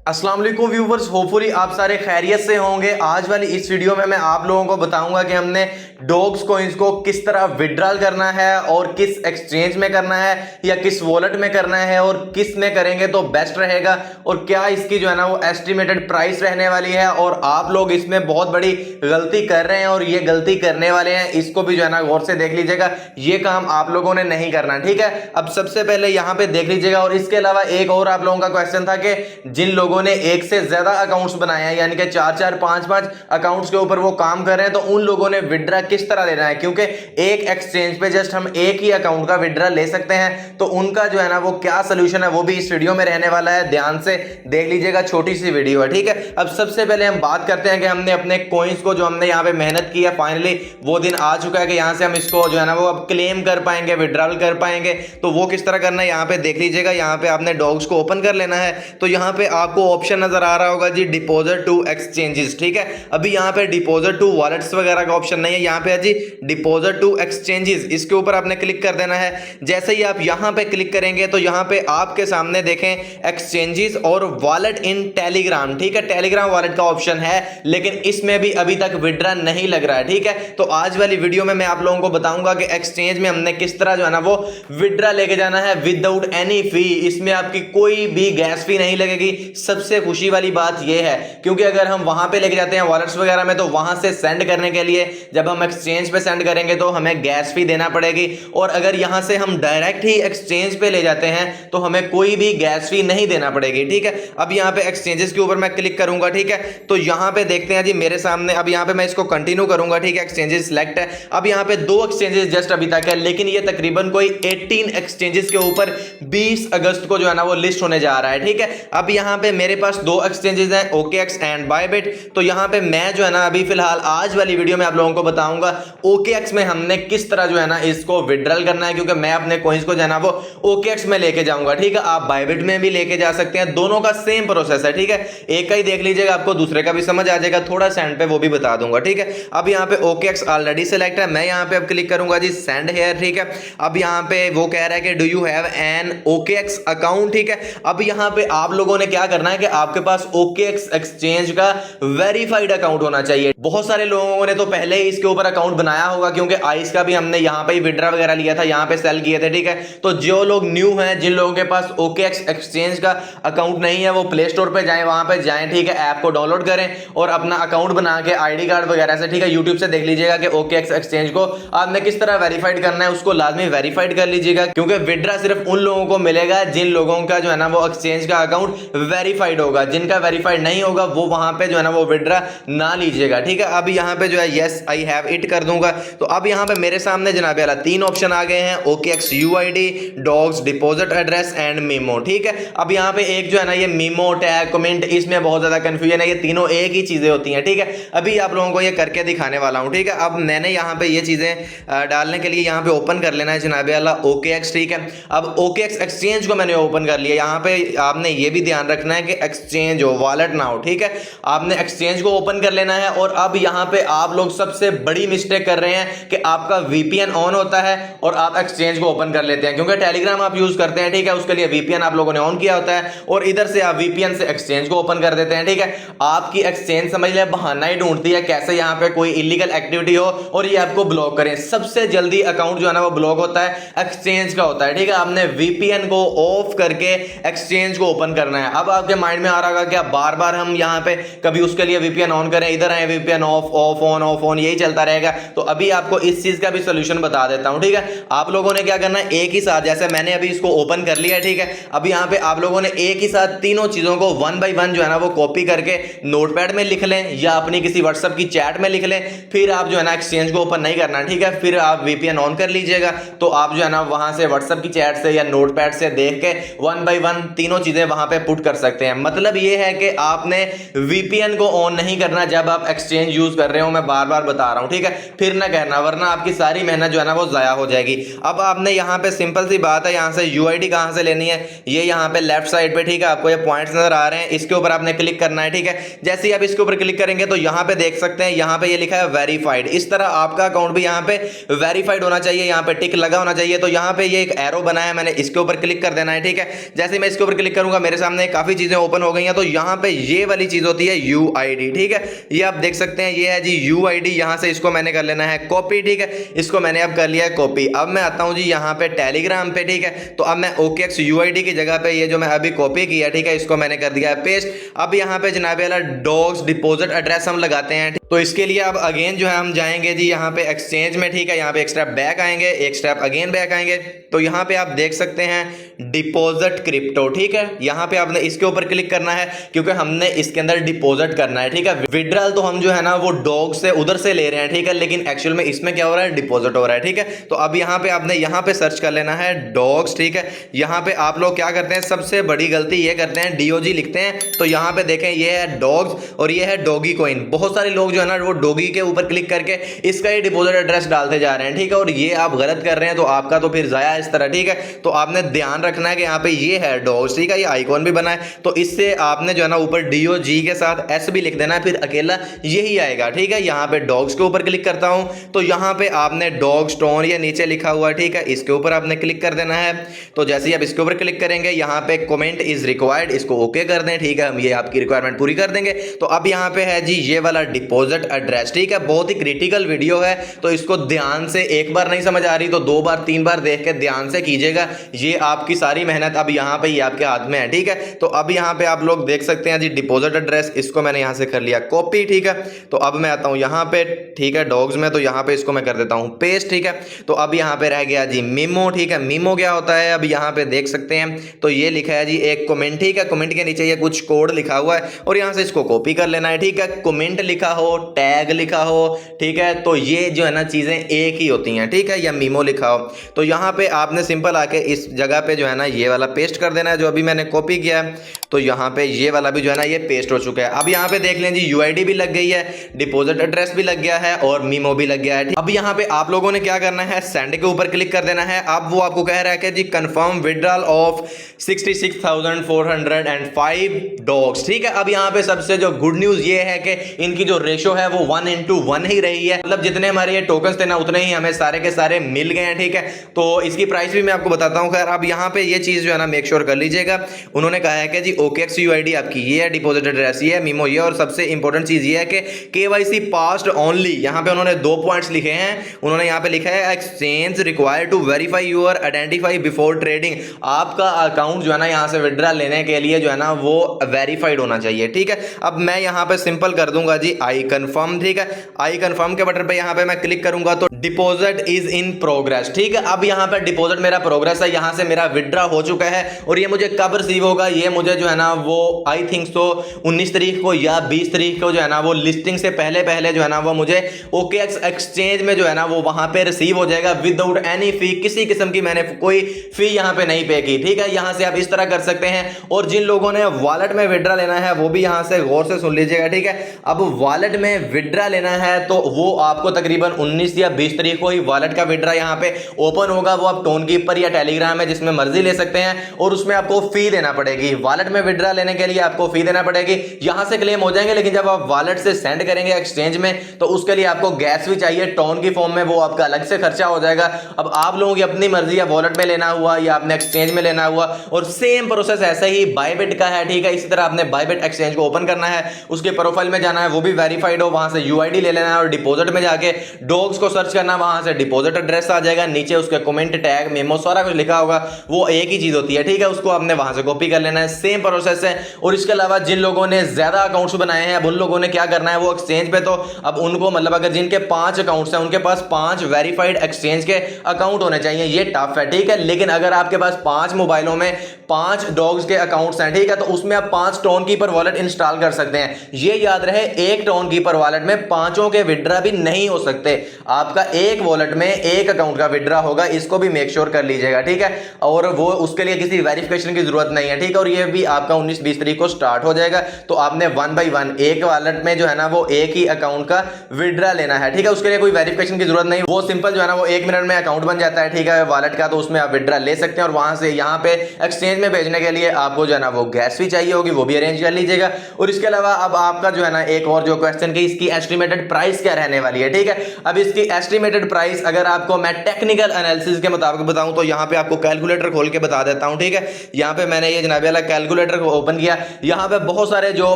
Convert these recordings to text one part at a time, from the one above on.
अस्सलाम वालेकुम viewers, hopefully आप सारे खैरियत से होंगे। आज वाली इस वीडियो में मैं आप लोगों को बताऊंगा कि हमने डॉग्स कॉइंस को किस तरह विड्रॉल करना है और किस एक्सचेंज में करना है या किस वॉलेट में करना है और किस में करेंगे तो बेस्ट रहेगा और क्या इसकी जो है ना वो एस्टिमेटेड प्राइस रहने वाली है। और आप लोग इसमें बहुत बड़ी गलती कर रहे हैं और ये गलती करने वाले हैं, इसको भी जो है ना गौर से देख लीजिएगा। ये काम आप लोगों ने नहीं करना, ठीक है। अब सबसे पहले यहां पे देख लीजिएगा। और इसके अलावा एक और आप लोगों का क्वेश्चन था कि जिन लोगों ने एक से ज्यादा अकाउंट्स बनाए हैं, यानी कि 4-4 5-5 अकाउंट्स के ऊपर वो काम कर रहे हैं, तो उन लोगों ने विड्रा किस तरह लेना है, क्योंकि एक एक्सचेंज पे जस्ट हम एक ही अकाउंट का विड्रा ले सकते हैं। तो उनका जो है ना वो क्या सोल्यूशन है वो भी इस वीडियो में रहने वाला है। ध्यान से देख लीजिएगा, छोटी सी वीडियो है, ठीक है। अब सबसे पहले हम बात करते हैं कि हमने अपने कॉइंस को जो हमने यहाँ पे मेहनत की है, फाइनली वो दिन आ चुका है कि यहाँ से हम इसको जो है ना वो अब क्लेम कर पाएंगे, विड्रॉल कर पाएंगे। तो वो किस तरह करना है यहाँ पे देख लीजिएगा। यहाँ पे आपने डॉग्स को ओपन कर लेना है। तो यहाँ पे आपको ऑप्शन नजर आ रहा होगा जी, डिपॉजिट टू एक्सचेंजेस, ठीक है। अभी यहाँ पे डिपॉजिट टू वॉलेट्स वगैरह का ऑप्शन नहीं है, यहाँ पे है जी डिपॉजिट टू एक्सचेंजेस। इसके ऊपर आपने क्लिक कर देना है। जैसे ही आप यहाँ पे क्लिक करेंगे तो यहाँ पे आपके सामने देखें एक्सचेंजेस और वॉलेट इन टेलीग्राम, ठीक है। टेलीग्राम वॉलेट का ऑप्शन है, लेकिन इसमें भी अभी तक विड्रा नहीं लग रहा है, ठीक है। तो आज वाली वीडियो में मैं आप लोगों को बताऊंगा कि एक्सचेंज में हमने किस तरह जो है ना वो विड्रा लेके जाना है विदाउट एनी फी। इसमें आपकी कोई भी गैस फी नहीं लगेगी। सबसे खुशी वाली बात यह है, क्योंकि अगर हम वहां पे लेके जाते हैं वॉलेट्स वगैरह में, तो वहां से सेंड करने के लिए जब हम एक्सचेंज पे सेंड करेंगे तो हमें गैस फी देना पड़ेगी। और अगर यहां से हम डायरेक्ट ही एक्सचेंज पे ले जाते हैं तो हमें कोई भी गैस फी नहीं देना पड़ेगी, ठीक है। अब यहां पे एक्सचेंजेस के ऊपर मैं क्लिक करूंगा, ठीक है। तो यहां पे देखते हैं जी मेरे सामने, अब यहां पे मैं इसको कंटिन्यू करूंगा, ठीक है। एक्सचेंजेस सिलेक्ट है। अब यहां पे 2 एक्सचेंजेस जस्ट अभी तक है, लेकिन ये तकरीबन कोई 18 एक्सचेंजेस के ऊपर 20 अगस्त को जो है ना वो लिस्ट होने जा रहा है, ठीक है। अब यहां पे मेरे पास 2 एक्सचेंजेस हैं, OKX एंड बायबिट। तो यहां पे मैं जो है ना अभी फिलहाल आज वाली वीडियो में आप लोगों को बताऊंगा OKX में हमने किस तरह जो है ना इसको विड्रॉल करना है, क्योंकि मैं अपने कॉइंस को जो है ना वो OKX में लेके जाऊंगा, ठीक है। आप बायबिट में भी लेके जा सकते हैं, दोनों का सेम प्रोसेस है, ठीक है। एक का ही देख लीजिएगा, आपको दूसरे का भी समझ आ जाएगा। थोड़ा सेंड पे वो भी बता दूंगा, ठीक है। अब यहां पे OKX ऑलरेडी सिलेक्ट है, मैं यहां पे अब क्लिक करूंगा जी सेंड हियर, ठीक है। अब यहां पे वो कह रहा है कि do you have an OKX account, ठीक है। अब यहां पे आप लोगों ने क्या करना है कि आपके पास OKX एक्सचेंज का वेरीफाइड अकाउंट होना चाहिए। बहुत सारे लोगों ने तो पहले ही इसके ऊपर अकाउंट बनाया होगा, क्योंकि आइस का भी हमने यहां पे विड्रा वगैरह लिया था, यहां पे सेल किए थे, ठीक है। तो जो लोग न्यू हैं, जिन लोगों के पास OKX एक्सचेंज का अकाउंट नहीं है, वो प्ले स्टोर पे जाएं, वहां पे जाएं, ठीक है। ऐप को डाउनलोड करें और अपना अकाउंट बना के ID कार्ड वगैरह से, ठीक है, यूट्यूब से देख लीजिएगा कि OKX एक्सचेंज को आपने किस तरह वेरीफाइड करना है, उसको लाजमी वेरीफाइड कर लीजिएगा। क्योंकि विड्रा सिर्फ उन लोगों को मिलेगा जिन लोगों का जो है ना वो एक्सचेंज का अकाउंट वेरीफाइड होगा। जिनका वेरीफाइड नहीं होगा वो वहां पे जो है ना वो विड्रा ना लीजिएगा, ठीक है। अब यहां पे जो है यस आई हैव इट कर दूंगा। तो अब यहां पे मेरे सामने जनाब वाला 3 ऑप्शन आ गए हैं, OKX UID, dogs, deposit address and memo, ठीक है। अब यहां पे एक जो है ना ये मीमो, टैग, कमेंट, इसमें बहुत ज्यादा कंफ्यूजन है। ये तीनों एक ही चीजें होती हैं, ठीक है। अभी आप लोगों को ये करके दिखाने वाला हूं, ठीक है। अब मैंने यहां पे ये चीजें डालने के लिए यहां पे ओपन कर लेना है जनाब वाला OKX, ठीक है। अब OKX एक्सचेंज को मैंने ओपन कर लिया। यहां पे आपने ये भी ध्यान रखना है कि एक्सचेंज हो, वॉलेट ना हो, ठीक है। आपने एक्सचेंज को ओपन कर लेना है। और अब यहां पे आप लोग सबसे बड़ी मिस्टेक कर रहे हैं कि आपका VPN ऑन होता है और आप एक्सचेंज को ओपन कर लेते हैं, क्योंकि टेलीग्राम आप यूज करते हैं, ठीक है। उसके लिए VPN आप लोगों ने ऑन किया होता है और इधर से आप VPN से एक्सचेंज को ओपन कर देते हैं, ठीक है। आपकी एक्सचेंज समझ ले बहाना ही ढूंढती है कैसे यहां पे कोई इलीगल एक्टिविटी हो और ये आपको ब्लॉक करें। सबसे जल्दी अकाउंट जो है ना वो ब्लॉक होता है एक्सचेंज का होता है, ठीक है। आपने VPN को ऑफ करके एक्सचेंज को ओपन करना है। अब आपके माइंड में आ रहा होगा कि बार बार हम यहां पे कभी उसके लिए VPN ऑन करें, इधर आए VPN ऑफ ऑफ ऑन यही चलता रहेगा। तो अभी आपको इस चीज का भी सोल्यूशन बता देता हूं, ठीक है। आप लोगों ने क्या करना है, एक ही साथ, जैसे मैंने अभी इसको ओपन कर लिया है, ठीक है। अब यहां पे आप लोगों ने एक ही साथ तीनों चीजों को 1 बाय 1 जो है ना वो कॉपी करके नोटपैड में लिख लें या अपनी किसी व्हाट्सएप की चैट में लिख लें। फिर आप जो है ना एक्सचेंज को ओपन नहीं करना, ठीक है। फिर आप VPN ऑन कर लीजिएगा, तो आप जो है ना वहां से व्हाट्सएप की चैट से या नोटपैड से देख के 1 बाय 1 तीनों चीजें वहां पे पुट कर सकते हैं। मतलब ये है कि आपने VPN को ऑन नहीं करना जब आप एक्सचेंज यूज कर रहे हो, मैं बार बार बता रहा हूं, ठीक है। है, फिर ना कहना, वरना आपकी सारी मेहनत जो है ना वो जाया हो जाएगी। अब आपने यहाँ पे सिंपल सी बात है, यहाँ से यूआईडी कहाँ से लेनी है, ये यहाँ पे लेफ्ट साइड पे, ठीक है, आपको ये पॉइंट्स नजर आ रहे हैं, इसके ऊपर आपने क्लिक करना है, ठीक है। जैसे ही आप इसके ऊपर क्लिक करेंगे तो यहाँ पे देख सकते हैं, यहाँ पे ये लिखा है वेरीफाइड। इस तरह आपका अकाउंट भी यहाँ पे वेरीफाइड होना चाहिए, यहाँ पे टिक लगा होना चाहिए। तो यहाँ पे ये एक एरो बना है, मैंने इसके ऊपर क्लिक कर देना है, ठीक है। जैसे मैं इसके ऊपर क्लिक करूंगा मेरे सामने काफी चीजें ओपन हो गई हैं। तो यहाँ पे ये वाली चीज होती है यूआईडी, ठीक है, ये आप देख सकते हैं, ये है जी यूआईडी। यहाँ से इसको मैंने कर लेना है कॉपी, ठीक है, इसको मैंने अब कर लिया है कॉपी। अब मैं आता हूँ जी यहाँ पे टेलीग्राम पे, ठीक है। तो अब मैं OKX यूआईडी की जगह पे ये जो मैं अभी कॉपी किया, ठीक है, इसको मैंने कर दिया है पेस्ट। अब यहाँ पे जनाब वाला डॉग्स डिपॉजिट एड्रेस हम लगाते हैं। तो इसके लिए अब अगेन जो है हम जाएंगे जी यहाँ पे एक्सचेंज में, ठीक है, यहाँ पे एक स्टेप बैक आएंगे, एक स्टेप अगेन बैक आएंगे। तो यहाँ पे आप देख सकते हैं डिपॉजिट क्रिप्टो, ठीक है, यहाँ पे आपने इसके ऊपर क्लिक करना है क्योंकि हमने इसके अंदर डिपॉजिट करना है, ठीक है। विड्रॉल तो हम जो है ना वो डॉग से उधर से ले रहे हैं, ठीक है, लेकिन एक्चुअल में इसमें क्या हो रहा है, डिपॉजिट हो रहा है, ठीक है। तो अब यहाँ पे आपने यहाँ पे सर्च कर लेना है डॉग्स, ठीक है। यहाँ पे आप लोग क्या करते हैं, सबसे बड़ी गलती ये करते हैं, DOG लिखते हैं। तो यहाँ पे देखें ये है डॉग्स और ये है डॉगी कॉइन। बहुत सारे लोग जो है ना वो डॉगी के ऊपर क्लिक करके इसका ही डिपॉजिट एड्रेस डालते जा रहे हैं, ठीक है, और ये आप गलत कर रहे हैं, तो आपका तो फिर जाया इस तरह, ठीक है। तो आपने ध्यान रखना है कि यहाँ पे ये है डॉग्स, ठीक है, ये आइकॉन भी बना है, तो इससे आपने जो है ना ऊपर DOG के साथ S भी लिख देना है, फिर अकेला यही आएगा, ठीक है। यहाँ पे डॉग्स के ऊपर क्लिक करता हूं तो यहाँ पे आपने डॉग स्टोन ये नीचे लिखा हुआ है, ठीक है, इसके ऊपर आपने क्लिक कर देना है। तो जैसे ही आप इसके ऊपर क्लिक करेंगे यहाँ पे कमेंट इज रिक्वायर्ड, इसको ओके कर दें, ठीक है, हम ये आपकी रिक्वायरमेंट पूरी कर देंगे। तो अब यहाँ पे है जी ये वाला डिपॉजिट एड्रेस, ठीक है, बहुत ही क्रिटिकल वीडियो है, तो इसको ध्यान से, एक बार नहीं समझ आ रही तो 2 बार 3 बार देख के ध्यान से कीजिएगा। ये आपकी सारी मेहनत अब यहाँ पे ये आपके हाथ में है, ठीक है। तो अब यहाँ पे आप लोग देख सकते हैं जी डिपॉजिट एड्रेस, इसको मैंने यहाँ से कर लिया कॉपी, ठीक है। तो अब मैं आता हूँ यहाँ पे, ठीक है, डॉग्स में, तो यहाँ पे इसको मैं कर देता हूँ पेस्ट, ठीक है। तो अब यहाँ पे रह गया जी मीमो, ठीक है। मीमो क्या होता है, अब यहाँ पे देख सकते हैं, तो ये लिखा है जी एक कमेंट, ठीक है, कमेंट के नीचे ये कुछ कोड लिखा हुआ है और यहाँ से इसको कॉपी कर लेना है, ठीक है। कमेंट लिखा हो, टैग लिखा हो, ठीक है, तो ये जो है ना चीजें एक ही होती हैं, ठीक है, या मीमो लिखा हो तो यहाँ पे आपने सिंपल आके इस जगह पे जो है ना ये वाला पेस्ट कर देना है जो अभी मैंने कॉपी किया है। तो यहाँ पे ये वाला भी जो है ना ये पेस्ट हो चुका है। अब यहाँ पे देख लें जी यूआईडी भी लग गई है, डिपॉजिट एड्रेस भी लग गया है और मीमो भी लग गया है। अब यहाँ पे आप लोगों ने क्या करना है, सेंड के ऊपर क्लिक कर देना है। अब वो आपको कह रहा है कि जी कंफर्म विड्रॉल ऑफ 66,405 डॉग्स, ठीक है। अब यहाँ पे सबसे जो गुड न्यूज ये है कि इनकी जो रेशो है वो 1:1 ही रही है, मतलब जितने हमारे ये टोकन्स थे ना उतने ही हमें सारे के सारे मिल गए हैं, ठीक है। तो इसकी प्राइस भी मैं आपको बताता हूँ। खैर अब यहाँ पे ये चीज जो है ना मेक श्योर कर लीजिएगा। उन्होंने कहा है कि जी OKX यूआईडी आपकी ये है, डिपॉजिट एड्रेस ये है, मीमो ये, और सबसे इंपॉर्टेंट चीज ये है कि KYC पास्ड ओनली। यहाँ पे उन्होंने 2 पॉइंट्स लिखे हैं। उन्होंने यहाँ पे लिखा है exchange required to verify your identify before trading. आपका अकाउंट जो है ना यहाँ से विड्रॉ लेने के लिए जो है ना वो वेरीफाइड होना चाहिए, ठीक है। अब मैं यहाँ पे सिंपल कर दूंगा जी आई कंफर्म, ठीक है। आई कंफर्म के बटन पे यहाँ पे मैं क्लिक करूंगा तो डिपॉजिट इज इन प्रोग्रेस, ठीक है। अब यहाँ पे डिपॉजिट मेरा प्रोग्रेस है, यहाँ से मेरा विड्रॉ हो चुका है और ये मुझे कब रिसीव होगा, ये मुझे जो है ना वो आई थिंक सो 19 तारीख को या 20 तारीख को जो है ना वो लिस्टिंग से पहले पहले जो है ना वो मुझे OKX एक्सचेंज में जो है ना वो वहां पे रिसीव हो जाएगा विदाउट एनी फी। किसी किस्म की मैंने कोई फी यहाँ पे नहीं पे की, ठीक है। यहाँ से आप इस तरह कर सकते हैं। और जिन लोगों ने वॉलेट में विड्रॉ लेना है वो भी यहाँ से गौर से सुन लीजिएगा, ठीक है। अब वॉलेट में विड्रॉ लेना है तो वो आपको तकरीबन 19 या 20 तारीख को ही वॉलेट का विड्रॉ यहाँ पे ओपन होगा। वो आप टोन कीपर या टेलीग्राम में जिसमें मर्जी ले सकते हैं और उसमें आपको फी देना पड़ेगी। वॉलेट में विड्रॉ लेने के लिए आपको फी देना पड़ेगी। यहां से क्लेम हो जाएंगे, लेकिन जब आप वॉलेट से सेंड करेंगे एक्सचेंज में तो उसके लिए आपको गैस भी चाहिए टोन की फॉर्म में, वो आपका अलग से खर्चा हो जाएगा। अब आप लोगों की अपनी मर्जी है, वॉलेट में लेना हुआ या आपने एक्सचेंज में लेना हुआ। और सेम प्रोसेस ऐसे ही बायबिट का है, ठीक है। इसी तरह आपने बायबिट एक्सचेंज को ओपन करना है, उसके प्रोफाइल में जाना है, वो भी वेरीफाइड हो, वहां से यूआईडी ले लेना है और डिपॉजिट में जाके डॉग्स को सर्च करना, वहां से डिपॉजिट एड्रेस आ जाएगा, नीचे उसके कमेंट टैग मेमो सारा कुछ लिखा होगा, वो एक ही चीज होती है, ठीक है। उसको आपने वहां से कॉपी कर लेना है, सेम प्रोसेस है। और इसके अलावा जिन लोगों ने ज्यादा अकाउंट्स बनाए हैं अब उन लोगों ने क्या करना है, वो एक्सचेंज पे तो अब उनको मतलब अगर जिनके 5 अकाउंट्स हैं उनके पास 5 वेरीफाइड एक्सचेंज के अकाउंट होने चाहिए। ये टफ है, ठीक है। लेकिन अगर आपके पास 5 मोबाइलों में 5 डॉग्स के अकाउंट्स हैं, ठीक है, तो उसमें आप 5 टोन कीपर वॉलेट इंस्टॉल कर सकते हैं। ये याद रहे, एक टोन कीपर वॉलेट में 5 के विड्रॉ भी नहीं हो सकते। आपका एक वॉलेट में एक अकाउंट का विड्रॉ होगा, इसको भी मेक श्योर कर लीजिएगा, ठीक है। और वो उसके लिए किसी वेरिफिकेशन की जरूरत नहीं है, ठीक है। और ये भी आपका 19-20 तारीख को स्टार्ट हो जाएगा। तो आपने 1 बाय 1 एक वॉलेट में जो है ना वो एक ही अकाउंट का विड्रॉ लेना है, ठीक है। उसके लिए कोई वेरिफिकेशन की जरूरत नहीं, वो सिंपल जो है ना वो 1 मिनट में अकाउंट बन जाता है, ठीक है, वॉलेट का। तो उसमें आप विड्रॉ ले सकते हैं और वहां से यहाँ पे एक्सचेंज में भेजने के लिए आपको जो है ना वो गैस भी चाहिए होगी, वो भी अरेंज कर लीजिएगा। और इसके अलावा अब आपका जो है ना एक और जो क्वेश्चन की इसकी एस्टिमेटेड प्राइस क्या रहने वाली है, ठीक है। अब इसकी एस्टिमेटेड प्राइस अगर आपको मैं टेक्निकल एनालिसिस के मुताबिक बताऊं तो यहाँ पे आपको कैलकुलेटर खोल के बता देता हूं, ठीक है। यहाँ पे मैंने ये जनाबे वाला कैलकुलेटर को ओपन किया। यहाँ पे बहुत सारे जो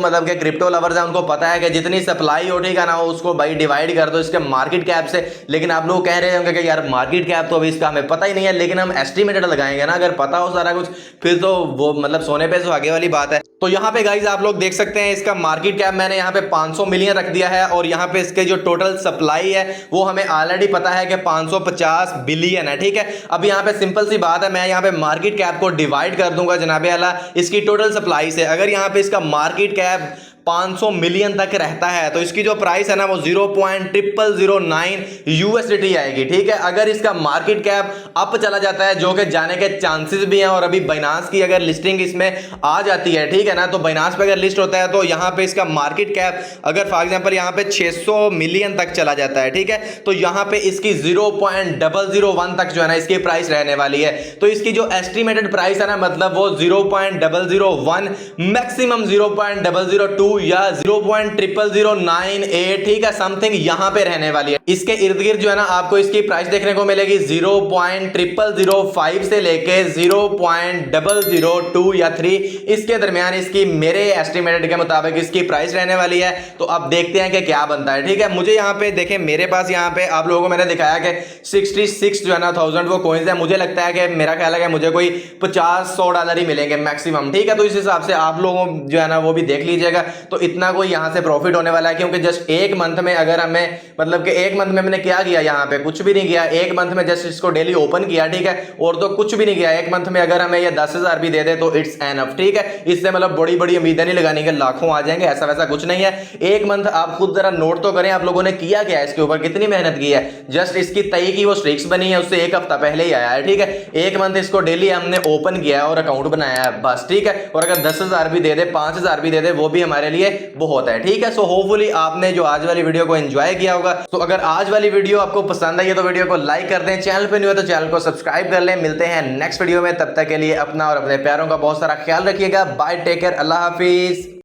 मतलब के क्रिप्टो लवर्स हैं उनको पता है कि जितनी सप्लाई हो, ठीक है ना, उसको भाई डिवाइड कर दो इसके मार्केट कैप से। लेकिन आप लोग कह रहे होंगे कि यार मार्केट कैप तो अभी इसका हमें पता ही नहीं है, लेकिन हम एस्टिमेटेड लगाएंगे ना, अगर पता हो सारा कुछ फिर तो वो मतलब सोने पे सुहागे वाली बात है। तो यहाँ पे गाइज आप लोग देख सकते हैं इसका मार्केट कैप मैंने यहाँ पे 500 मिलियन रख दिया है और यहाँ पे इसके जो टोटल सप्लाई है वो हमें ऑलरेडी पता है कि 550 बिलियन है, ठीक है। अब यहाँ पे सिंपल सी बात है, मैं यहाँ पे मार्केट कैप को डिवाइड कर दूंगा जनाबे आला इसकी टोटल सप्लाई से। अगर यहाँ पे इसका मार्केट कैप 500 मिलियन तक रहता है तो इसकी जो प्राइस है ना वो 0.0009 यूएसडीटी आएगी, ठीक है। अगर इसका मार्केट कैप अप चला जाता है, जो कि जाने के चांसेस भी हैं, और अभी बाइनांस की अगर लिस्टिंग इसमें आ जाती है, ठीक है ना, तो बाइनांस पे अगर लिस्ट होता है तो यहाँ पे इसका मार्केट कैप अगर फॉर एग्जांपल यहाँ पे 600 मिलियन तक चला जाता है, ठीक है, तो यहाँ पे इसकी 0.001 तक जो है ना इसकी प्राइस रहने वाली है। तो इसकी जो एस्टिमेटेड प्राइस है ना मतलब वो 0.001 मैक्सिमम 0.002 या 0.00098, ठीक है, समथिंग यहां पे रहने वाली है। इसके इर्द गिर्द जो है ना आपको इसकी प्राइस देखने को मिलेगी 0.0005 से लेके 0.002 या 3 इसके दरमियान इसकी मेरे एस्टिमेटेड के मुताबिक इसकी प्राइस रहने वाली है। तो अब देखते हैं कि क्या बनता है, ठीक है। मुझे यहाँ पे देखें, मेरे पास यहाँ पे आप लोगों को मैंने दिखाया कि 66 जो है ना 1000 वो कॉइंस है। मुझे लगता है कि मेरा ख्याल है कि मुझे कोई 50-100 डॉलर ही मिलेंगे मैक्सिमम, ठीक है। तो इस हिसाब से आप लोगों जो है ना वो भी देख लीजिएगा। तो इतना कोई यहां से प्रॉफिट होने वाला है, क्योंकि जस्ट एक मंथ में अगर हमें मतलब कि एक मंथ में मैंने क्या किया, यहां पे कुछ भी नहीं किया। एक मंथ में जस्ट इसको डेली ओपन किया, ठीक है, और तो कुछ भी नहीं किया। एक मंथ में अगर हमें ये 10,000 भी दे दे तो इट्स एनफ, ठीक है। इससे मतलब बड़ी बड़ी उम्मीदें नहीं लगानी कि लाखों आ जाएंगे, ऐसा वैसा कुछ नहीं है। एक मंथ आप खुद जरा नोट तो करें, आप लोगों ने किया क्या है, इसके ऊपर कितनी मेहनत की है। जस्ट इसकी तय की वो स्ट्रिक्स बनी है, उससे एक हफ्ता पहले ही आया है, ठीक है। एक मंथ इसको डेली हमने ओपन किया है और अकाउंट बनाया है बस, ठीक है। और अगर 10,000 भी दे दे, 5,000 भी दे दे, वो भी हमारे लिए बहुत है, ठीक है। सो होपफुली आपने जो आज वाली वीडियो को एंजॉय किया होगा। तो अगर आज वाली वीडियो आपको पसंद आई है तो वीडियो को लाइक कर दें, चैनल पे न्यू है तो चैनल को सब्सक्राइब कर लें। मिलते हैं नेक्स्ट वीडियो में, तब तक के लिए अपना और अपने प्यारों का बहुत सारा ख्याल रखिएगा। बाय, टेक केयर, अल्लाह हाफिज।